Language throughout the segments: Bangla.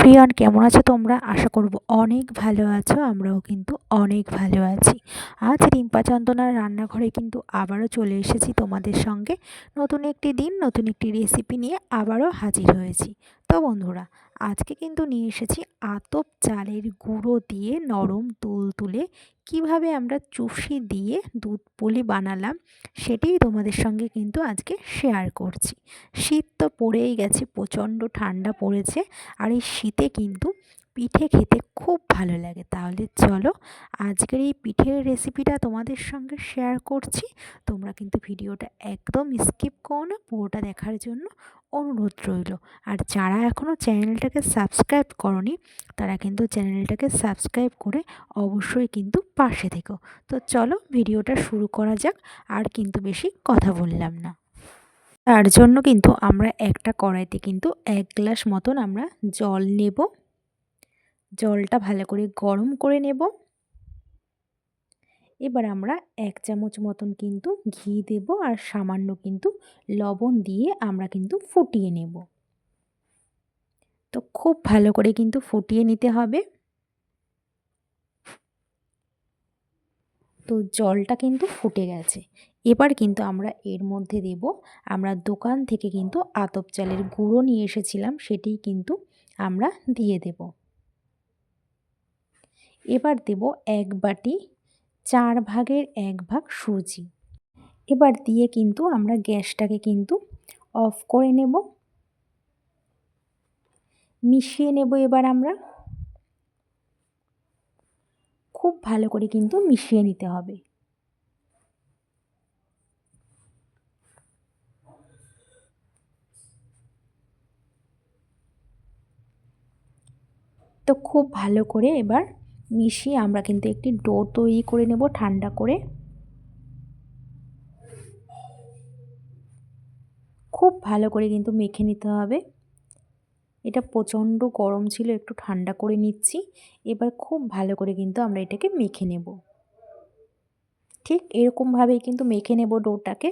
এভরিওয়ান, কেমন আছো তোমরা? আশা করব অনেক ভালো আছো। আমরাও কিন্তু অনেক ভালো আছি। আজ রিম্পা চন্দনার রান্নাঘরে কিন্তু আবারও চলে এসেছি তোমাদের সঙ্গে। নতুন একটি দিন, নতুন একটি রেসিপি নিয়ে আবারও হাজির হয়েছি। তো বন্ধুরা, আজকে কিন্তু নিয়ে এসেছি আতপ চালের গুঁড়ো দিয়ে নরম তুলতুলে কিভাবে আমরা চুষি দিয়ে দুধ পুলি বানালাম, সেটাই তোমাদের সঙ্গে কিন্তু আজকে শেয়ার করছি। শীত তো পড়েই গেছে, প্রচণ্ড ঠান্ডা পড়েছে। আর এই শীতে কিন্তু পিঠে খেতে খুব ভালো লাগে। তাহলে চলো আজকের এই পিঠের রেসিপিটা তোমাদের সঙ্গে শেয়ার করছি। তোমরা কিন্তু ভিডিওটা একদম স্কিপ করো না, পুরোটা দেখার জন্য অনুরোধ রইল। আর যারা এখনও চ্যানেলটাকে সাবস্ক্রাইব করনি, তারা কিন্তু চ্যানেলটাকে সাবস্ক্রাইব করে অবশ্যই কিন্তু পাশে থেকো। তো চলো ভিডিওটা শুরু করা যাক। আর কিন্তু বেশি কথা বললাম না। তার জন্য কিন্তু আমরা একটা কড়াইতে কিন্তু 1 গ্লাস মতন আমরা জল নেব। জলটা ভালো করে গরম করে নেব। এবার আমরা 1 চামচ মতন কিন্তু ঘি দেব আর সামান্য কিন্তু লবণ দিয়ে আমরা কিন্তু ফুটিয়ে নেব। তো খুব ভালো করে কিন্তু ফুটিয়ে নিতে হবে। তো জলটা কিন্তু ফুটে গেছে। এবার কিন্তু আমরা এর মধ্যে দেব, আমরা দোকান থেকে কিন্তু আতপ চালের গুঁড়ো নিয়ে এসেছিলাম, সেটি কিন্তু আমরা দিয়ে দেব। এবার দেব 1 বাটি 4 ভাগের 1 ভাগ সুজি। এবার দিয়ে কিন্তু আমরা গ্যাসটাকে কিন্তু অফ করে নেব। মিশিয়ে নেব এবার আমরা। খুব ভালো করে কিন্তু মিশিয়ে নিতে হবে। তো খুব ভালো করে এবার মিশিয়ে আমরা কিন্তু একটি ডো তৈরি করে নেব ঠান্ডা করে। খুব ভালো করে কিন্তু মেখে নিতে হবে। এটা প্রচণ্ড গরম ছিল, একটু ঠান্ডা করে নিচ্ছি। এবার খুব ভালো করে কিন্তু আমরা এটাকে মেখে নেব। ঠিক এরকমভাবেই কিন্তু মেখে নেব ডোটাকে।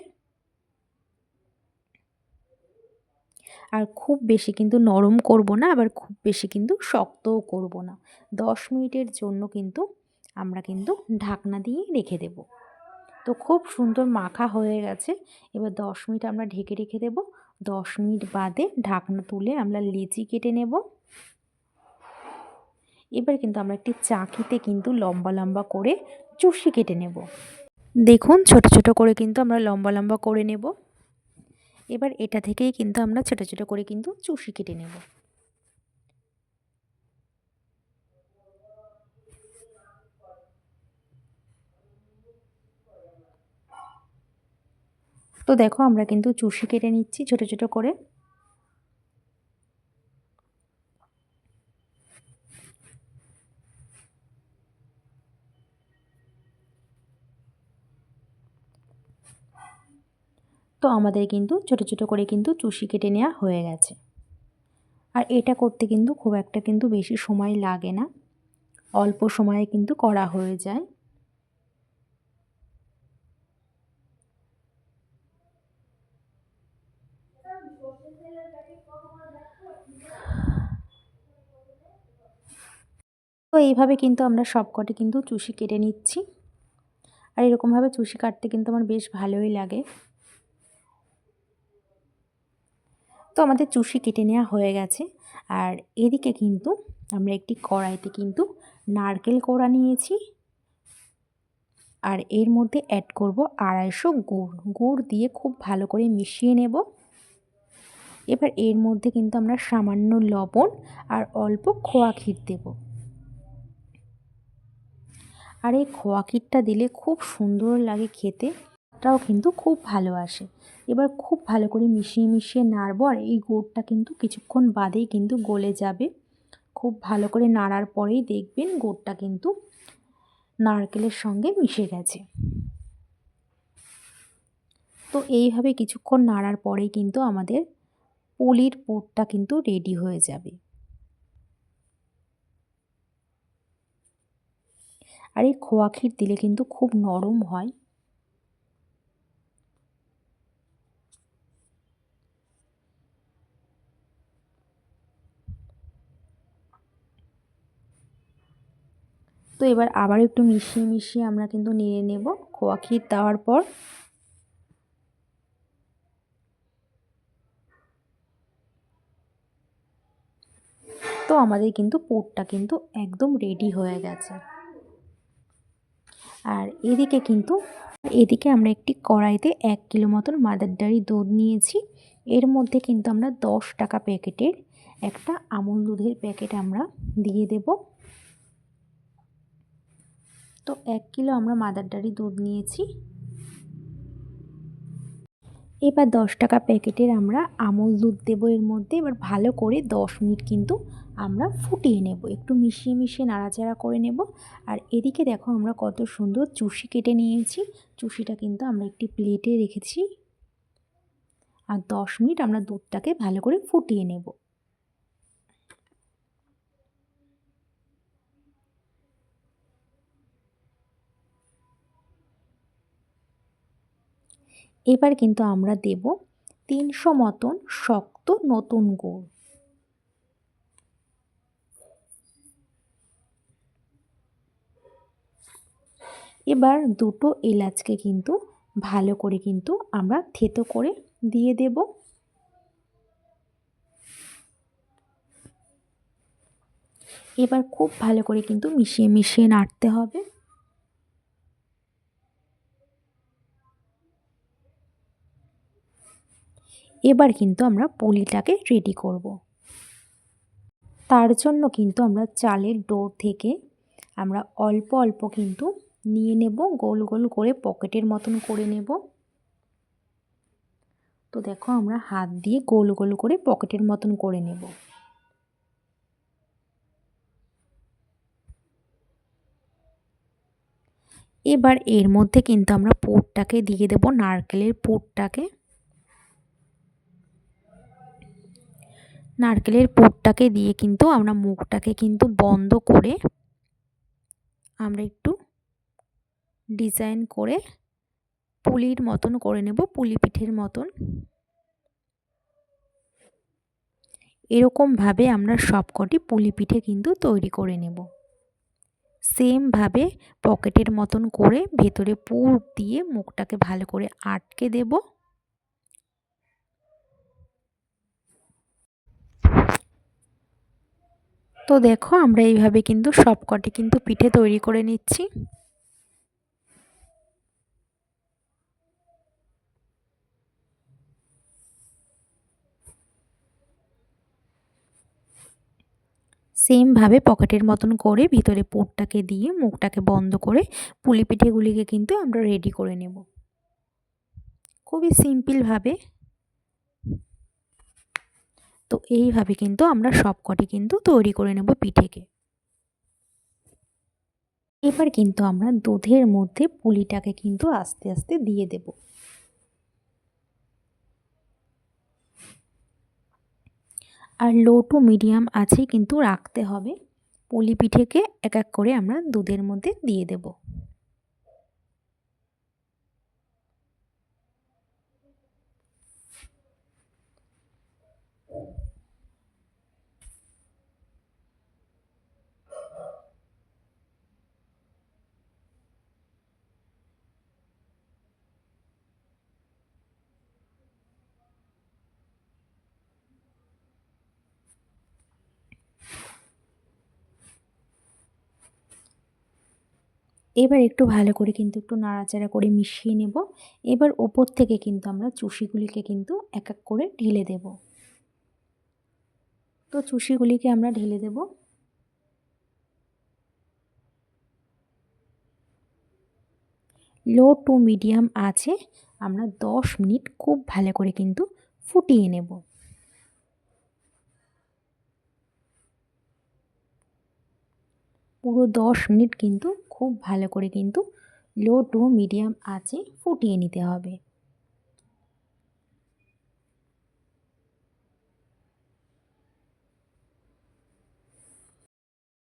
আর খুব বেশি কিন্তু নরম করব না, আবার খুব বেশি কিন্তু শক্তও করব না। 10 মিনিটের জন্য কিন্তু আমরা কিন্তু ঢাকনা দিয়ে রেখে দেব। তো খুব সুন্দর মাখা হয়ে গেছে। এবার 10 মিনিট আমরা ঢেকে রেখে দেব। 10 মিনিট বাদে ঢাকনা তুলে আমরা লেচি কেটে নেব। এবার কিন্তু আমরা একটি চাকিতে কিন্তু লম্বা লম্বা করে চুষি কেটে নেব। দেখুন ছোট ছোট করে কিন্তু আমরা লম্বা লম্বা করে নেব। এবার এটা থেকেই কিন্তু আমরা ছোট ছোট করে কিন্তু চুষি কেটে নেব। তো দেখো আমরা কিন্তু চুষি কেটে নিচ্ছি ছোট ছোট করে। তো আমাদের কিন্তু ছোট ছোট করে কিন্তু চুষি কেটে নেওয়া হয়ে গেছে। আর এটা করতে কিন্তু খুব একটা কিন্তু বেশি সময় লাগে না, অল্প সময়ে কিন্তু করা হয়ে যায়। তো এইভাবে কিন্তু আমরা সবকটি কিন্তু চুষি কেটে নিচ্ছি। আর এরকমভাবে চুষি কাটতে কিন্তু আমার বেশ ভালোই লাগে। তো আমাদের চুষি কেটে নেওয়া হয়ে গেছে। আর এদিকে কিন্তু আমরা একটি কড়াইতে কিন্তু নারকেল কোড়া নিয়েছি। আর এর মধ্যে অ্যাড করব 250 গুড়। গুড় দিয়ে খুব ভালো করে মিশিয়ে নেব। এবার এর মধ্যে কিন্তু আমরা সামান্য লবণ আর অল্প খোয়া ক্ষীর দেব। আর এই খোয়া ক্ষীরটা দিলে খুব সুন্দর লাগে খেতে, তাও কিন্তু খুব ভালো আসে। এবার খুব ভালো করে মিশিয়ে মিশিয়ে নাড়বো। আর এই গুড়টা কিন্তু কিছুক্ষণ বাদেই কিন্তু গলে যাবে। খুব ভালো করে নাড়ার পরেই দেখবেন গুড়টা কিন্তু নারকেলের সঙ্গে মিশে গেছে। তো এইভাবে কিছুক্ষণ নাড়ার পরেই কিন্তু আমাদের পুলির পুরটা কিন্তু রেডি হয়ে যাবে। আর এই খোয়া ক্ষীর দিলে কিন্তু খুব নরম হয়। তো এবার আবার একটু মিশিয়ে মিশিয়ে আমরা কিন্তু নেড়ে নেব খোয়া ক্ষীর দেওয়ার পর। তো আমাদের কিন্তু পুরটা কিন্তু একদম রেডি হয়ে গেছে। আর এদিকে আমরা একটি কড়াইতে 1 কিলো মতন মাদার ডেয়ারি দুধ নিয়েছি। এর মধ্যে কিন্তু আমরা 10 টাকা প্যাকেটের একটা আমুল দুধের প্যাকেট আমরা দিয়ে দেব। তো 1 কিলো আমরা মাদার ডেয়ারি দুধ নিয়েছি। এবার 10 টাকা প্যাকেটের আমরা আমুল দুধ দেবো এর মধ্যে। এবার ভালো করে 10 মিনিট কিন্তু আমরা ফুটিয়ে নেব, একটু মিশিয়ে মিশিয়ে নাড়াচাড়া করে নেব। আর এদিকে দেখো আমরা কত সুন্দর চুষি কেটে নিয়েছি। চুষিটা কিন্তু আমরা একটি প্লেটে রেখেছি। আর 10 মিনিট আমরা দুধটাকে ভালো করে ফুটিয়ে নেব। এবার কিন্তু আমরা দেব 300 মতন শক্ত নতুন গুড়। এবার দুটো এলাচকে কিন্তু ভালো করে কিন্তু আমরা থেতো করে দিয়ে দেব। এবার খুব ভালো করে কিন্তু মিশিয়ে মিশিয়ে নাড়তে হবে। এবার কিন্তু আমরা পুলিটাকে রেডি করব। তার জন্য কিন্তু আমরা চালের ডো থেকে আমরা অল্প অল্প কিন্তু নিয়ে নেব, গোল গোল করে পকেটের মতন করে নেব। তো দেখো আমরা হাত দিয়ে গোল গোল করে পকেটের মতন করে নেব। এবার এর মধ্যে কিন্তু আমরা পুরটাকে দিয়ে দেব, নারকেলের পুরটাকে। নারকেলের পুরটাকে দিয়ে কিন্তু আমরা মুখটাকে কিন্তু বন্ধ করে আমরা একটু ডিজাইন করে পুলির মতন করে নেব, পুলি পিঠের মতন। এরকমভাবে আমরা সবকটি পুলি পিঠে কিন্তু তৈরি করে নেব। সেমভাবে পকেটের মতন করে ভেতরে পুর দিয়ে মুখটাকে ভালো করে আটকে দেব। তো দেখো আমরা এইভাবে কিন্তু সবকটি কিন্তু পিঠে তৈরি করে নিচ্ছি। সেমভাবে পকেটের মতন করে ভিতরে পুরটাকে দিয়ে মুখটাকে বন্ধ করে পুলি পিঠেগুলিকে কিন্তু আমরা রেডি করে নেব খুবই সিম্পলভাবে। তো এইভাবে কিন্তু আমরা সবকটি কিন্তু তৈরি করে নেব পিঠেকে। এবার কিন্তু আমরা দুধের মধ্যে পুলিটাকে কিন্তু আস্তে আস্তে দিয়ে দেব। আর লো টু মিডিয়াম আছে কিন্তু রাখতে হবে। পুলি পিঠেকে এক এক করে আমরা দুধের মধ্যে দিয়ে দেব। এবার একটু ভালো করে কিন্তু একটু নাড়াচাড়া করে মিশিয়ে নেব। এবার ওপর থেকে কিন্তু আমরা চুষিগুলিকে কিন্তু এক এক করে ঢেলে দেব। তো চুষিগুলিকে আমরা ঢেলে দেব। লো টু মিডিয়াম আছে আমরা 10 মিনিট খুব ভালো করে কিন্তু ফুটিয়ে নেব। পুরো 10 মিনিট কিন্তু খুব ভালো করে কিন্তু লো টু মিডিয়াম আঁচে ফুটিয়ে নিতে হবে।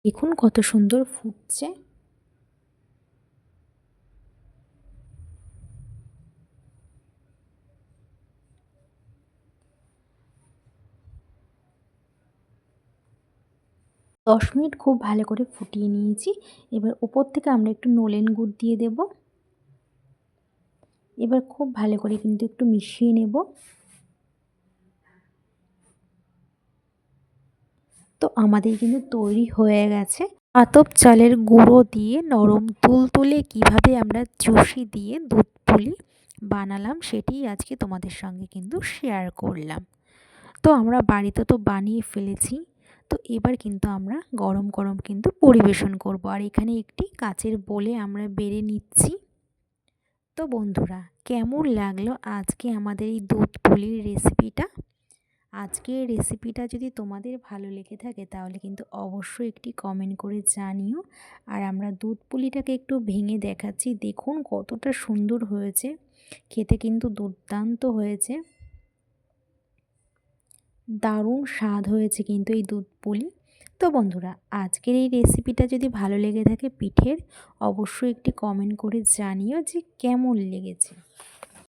দেখুন কত সুন্দর ফুটছে। 10 মিনিট খুব ভালো করে ফুটিয়ে নিয়েছি। এবার ওপর থেকে আমরা একটু নলেন গুড় দিয়ে দেব। এবার খুব ভালো করে কিন্তু একটু মিশিয়ে নেব। তো আমাদের কিন্তু তৈরি হয়ে গেছে আতপ চালের গুঁড়ো দিয়ে নরম তুলতুলে কিভাবে আমরা জুসি দিয়ে দুধ পুলি বানালাম সেটিই আজকে তোমাদের সঙ্গে কিন্তু শেয়ার করলাম। তো আমরা বাড়িতে তো বানিয়ে ফেলেছি। তো এবার কিন্তু আমরা গরম গরম কিন্তু পরিবেশন করব। আর এখানে একটি কাচের বোলে আমরা বেড়ে নিচ্ছি। তো বন্ধুরা, কেমন লাগলো আজকে আমাদের এই দুধ পুলির রেসিপিটা? আজকের রেসিপিটা যদি তোমাদের ভালো লেগে থাকে তাহলে কিন্তু অবশ্যই একটি কমেন্ট করে জানিও। আর আমরা দুধ পুলিটাকে একটু ভেঙে দেখাচ্ছি, দেখুন কতটা সুন্দর হয়েছে, খেতে কিন্তু দুর্দান্ত হয়েছে, দারুণ স্বাদ হয়েছে কিন্তু এই দুধ পুলি। তো বন্ধুরা, আজকের এই রেসিপিটা যদি ভালো লেগে থাকে পিঠের, অবশ্যই একটি কমেন্ট করে জানিও যে কেমন লেগেছে।